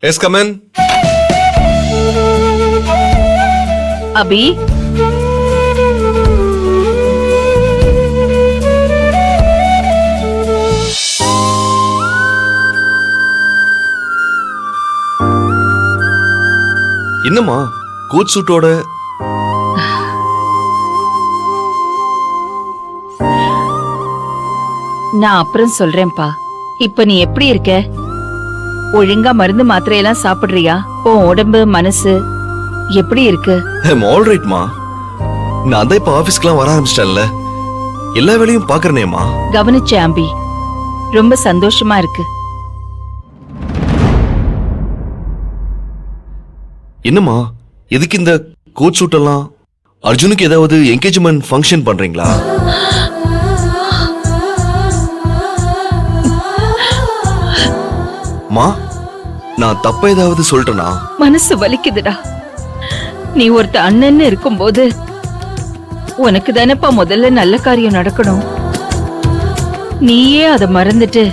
Yes, come in. அபி, என்னம்மா code சூட்டோட நான் அப்புறம் சொல்றேன்பா. இப்ப நீ எப்படி இருக்க? ஒழுங்கா மருந்து மாத்திரையெல்லாம் சாப்பிடுறியா? உன் உடம்பு மனசு எப்படி இருக்கு? ஆல்ரைட்மா. நான் தான் இப்ப ஆபீஸ்க்குலாம் வர ஆரம்பிச்சிட்டேன்ல, எல்லா வேலையும் பாக்குறேனேம்மா. கவனிச்சேன் அம்பி, ரொம்ப சந்தோஷமா இருக்கு. என்னம்மா எதுக்கு இந்த கோட் சூட் எல்லாம்? அர்ஜுனுக்கு ஏதாவது என்கேஜ்மெண்ட் ஃபங்க்ஷன் பண்றீங்களா? மா, நான் தப்ப ஏதாவது சொல்லிட்டேனா? மனசு வலிக்குதுடா. நீ ஒருத்த அண்ணன்னு இருக்கும்போது உனக்கு தானப்பா முதல்ல நல்ல காரியம் நடக்கணும். நீயே அதை மறந்துட்டு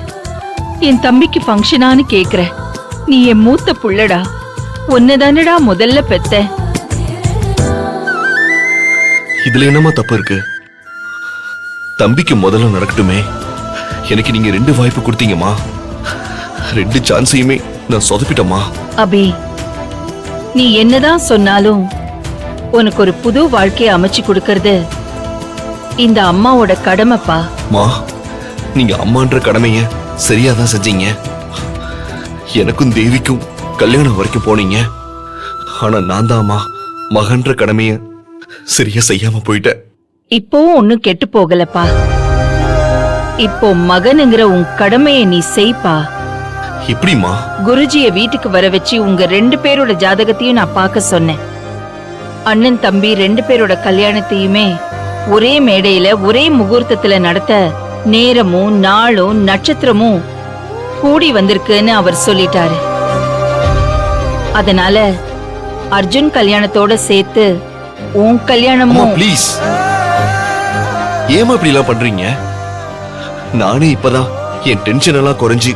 என் தம்பிக்கு ஃபங்க்ஷனான்னு கேக்குற. நீ என் மூத்த புள்ளடா, உன்னதானடா முதல்ல பெத்த. இதுல என்னமா தப்பு இருக்கு? தம்பிக்கு முதல்ல நடக்கட்டுமே. எனக்கு நீங்க 2 வாய்ப்பு கொடுத்தீங்கம்மா. 2 சான்ஸையுமே நான் சொதப்பிட்டமா. அபி, நீ என்னதான் சொன்னாலும் உனக்கு ஒரு புது வாழ்க்கையை அமைச்சு கொடுக்கறது இந்த அம்மாவோட கடமைப்பா. மா, நீங்க அம்மான்ற கடமைய சரியாதான் செஞ்சீங்க. எனக்கும் தேவிக்கும் கல்யாணம் வரைக்கும் போனீங்க. ஆனா நான் தான்மா மகன்ற கடமைய சரியா செய்யாம போயிட்டேன். இப்போவும் ஒன்னும் கெட்டு போகலப்பா. இப்போ மகனுங்கிற உன் கடமையை நீ செய்ப்பா. எப்படிமா? குருஜிய வீட்டுக்கு வர வச்சு உங்க 2 பேரோட ஜாதகத்தையும் நான் பார்க்க சொன்னேன். அண்ணன் தம்பி 2 பேரோட கல்யாணத்தையுமே ஒரே மேடையில ஒரே முகூர்த்தத்துல நடத்த நேரமும் நாளும் நட்சத்திரமும் கூடி வந்திருக்குன்னு அவர் சொல்லிட்டாரு. அதனால அர்ஜுன் கல்யாணத்தோட சேர்த்து உன் கல்யாணமும். ப்ளீஸ், ஏமா இப்படி எல்லாம் பண்றீங்க? நானே இப்பதான் என் டென்ஷன் எல்லாம் குறைஞ்சி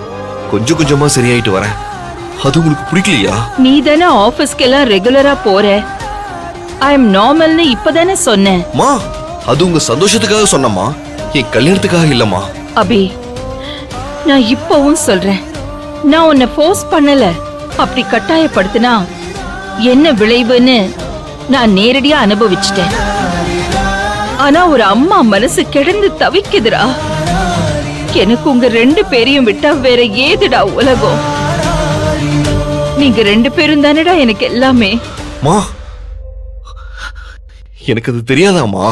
கொஞ்சம் கொஞ்சமா சரியாயிட்டு வரேன். அது உங்களுக்கு பிடிக்கலையா? நீ தானே ஆபீஸ்க்கெல்லாம் ரெகுலரா போற. ஐ எம் நார்மல்னு இப்பதானே சொன்னேன். மா, அது உங்க சந்தோஷத்துக்காக சொன்னமா, என் கல்யாணத்துக்காக இல்லம்மா. அபி, நான் இப்பவும் சொல்றேன், நான் உன்னை ஃபோர்ஸ் பண்ணல. அப்படி கட்டாயப்படுத்தினா என்ன விளைவுன்னு நான் நேரடியா அனுபவிச்சிட்டேன். ஆனா ஒரு அம்மா மனசு கிடந்து தவிக்குதுடா. எனக்கு உங்க 2 பேரையும் விட்டா வேற ஏதுடா உலகம்? நீங்க 2 பேரும் தானடா எனக்கு எல்லாமே. மா, எனக்கு அது தெரியாதாமா?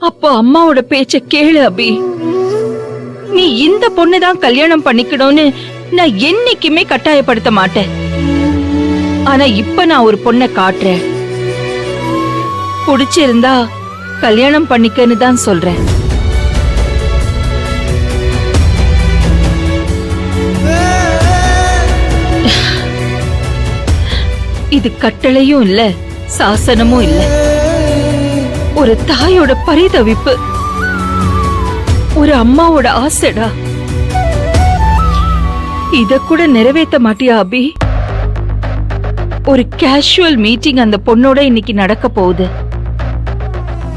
அப்போ அம்மாவோட பேச்ச கேளு அபி. நீ இந்த பொண்ணுதான் கல்யாணம் பண்ணிக்கணும்னு நான் என்னைக்குமே கட்டாயப்படுத்த மாட்டேன். ஆனா இப்ப நான் ஒரு பொண்ணை காட்டுறேன். பிடிச்சிருந்தா கல்யாணம் பண்ணிக்கன்னு தான் சொல்றேன். இது கட்டளையும் இல்ல, சாசனமும் இல்ல. ஒரு தாயோட பரிதவிப்பு, ஒரு அம்மாவோட ஆசைடா. இத கூட நிறைவேற்ற மாட்டியா அபி? ஒரு கேஷுவல் மீட்டிங் அந்த பொண்ணோட இன்னைக்கு நடக்க போகுது.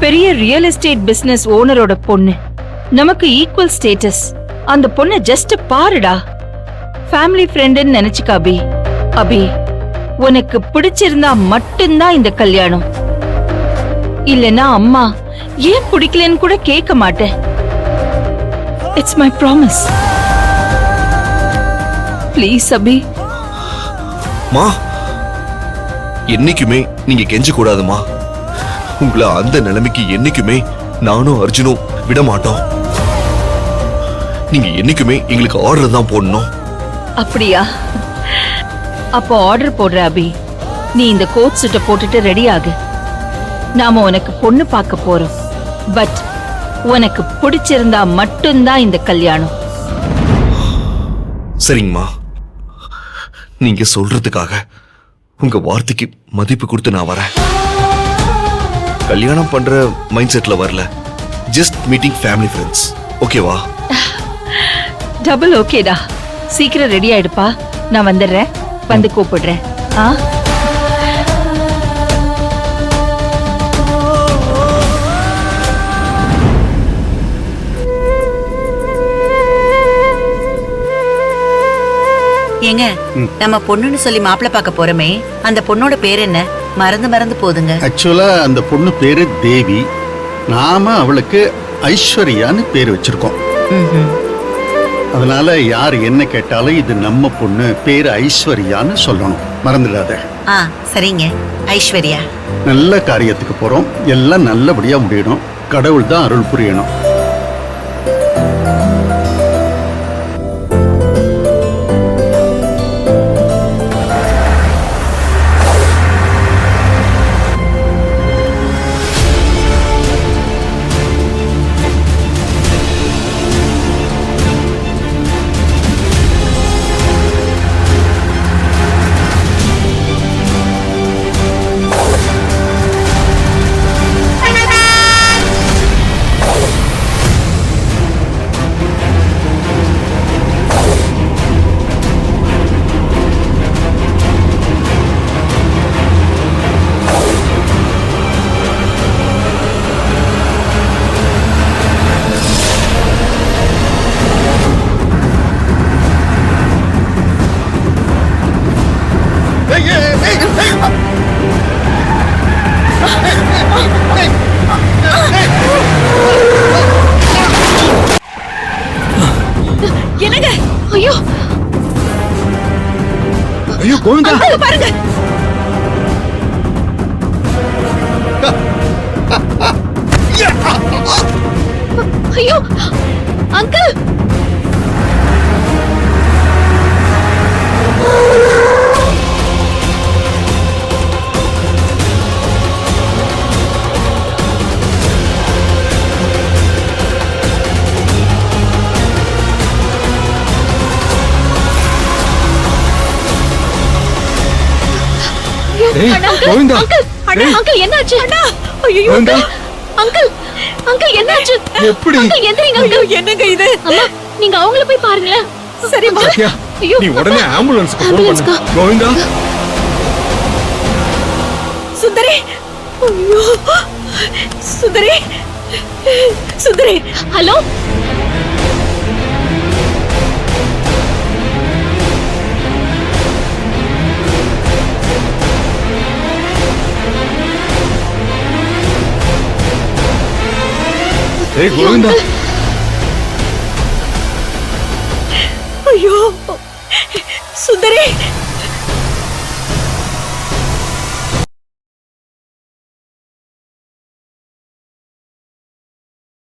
பெரிய ரியல் எஸ்டேட் பிசினஸ் ஓனரோட பொண்ணு, நமக்கு ஈக்குவல் ஸ்டேட்டஸ். அந்த பொண்ணை ஜஸ்ட் பாருடா. ஃபேமிலி ஃப்ரெண்டுன்னு நினைச்சுக்க அபி. அபி, உனக்கு பிடிச்சிருந்தா மட்டும்தான் இந்த கல்யாணம். இல்லனா அம்மா ஏன் பிடிக்கலன்னு கூட கேட்க மாட்டேன். It's my promise. ப்ளீஸ் அபி. மா, என்னைக்குமே நீங்க கெஞ்ச கூடாதுமா. உங்களை அந்த நிலைமைக்கு என்னைக்குமே நானும் அர்ஜுனும் விட மாட்டோம். நீங்க என்னைக்குமே எங்களுக்கு ஆர்டர் தான் போடணும். அப்படியா? அப்போ ஆர்டர் போடுற அபி. நீ இந்த கோட் சூட்டை போட்டுட்டு ரெடி ஆகு. நாம உனக்கு பொண்ணு பார்க்க போறோம். பட் உனக்கு பிடிச்சிருந்தா மட்டும்தான் இந்த கல்யாணம். சரிங்கம்மா, நீங்க சொல்றதுக்காக உங்க வார்த்தைக்கு மதிப்பு கொடுத்து நான் வரேன். கல்யாணம் பண்ற மைண்ட் செட்ல வரல, ஜஸ்ட் மீட்டிங் ஃபேமிலி ஃப்ரெண்ட்ஸ். ஓகேவா? டபுள் ஓகேடா. சீக்கிரம் ரெடி ஆயிடுப்பா, நான் வந்துடுறேன். வந்து கூப்பிடுறேன். ஆ ஏங்க நம்ம பொண்ணுன்னு சொல்லி மாப்பிள்ளை பார்க்க போறோமே, அந்த பொண்ணோட பேர் என்ன? மறந்து போதுங்க. ஆக்சுவலா அந்த பொண்ணு பேரு தேவி. நாம அவளுக்கு ஐஸ்வர்யான்னு பேர் வச்சிருக்கோம். ம்ஹும். அதனால யார் என்ன கேட்டாலும் இது நம்ம பொண்ணு பேரு ஐஸ்வர்யான்னு சொல்லணும். மறந்துடாத. ஆ சரிங்க. ஐஸ்வர்யா. நல்ல காரியத்துக்கு போறோம். எல்லாம் நல்லபடியா முடியணும். கடவுள் தான் அருள் புரியணும். என்னங்க? ஐயோ ஐயோ கோவிந்தா, பாருங்க. ஐயோ அங்கிள். கோவிந்தா, அங்கிள் என்னாச்சு? அண்ணா ஐயோ கோவிந்தா, அங்கிள் அங்கிள் என்னாச்சு? எப்படி? அங்கிள் எந்திரிங்க அங்கிள். என்னங்க இது? அம்மா நீங்க அவங்கள போய் பாருங்களேன். சரிம்மா. சத்யா, ஐயோ நீ உடனே ஆம்புலன்ஸ்க்கு ஃபோன் ஆம்புலன்ஸ்க்கா? பண்ணு. கோவிந்தா, சுந்தரி. ஐயோ சுந்தரி. சுந்தரி. ஹலோ ஏய் கோவிந்தா, ஐயோ சுந்தரி.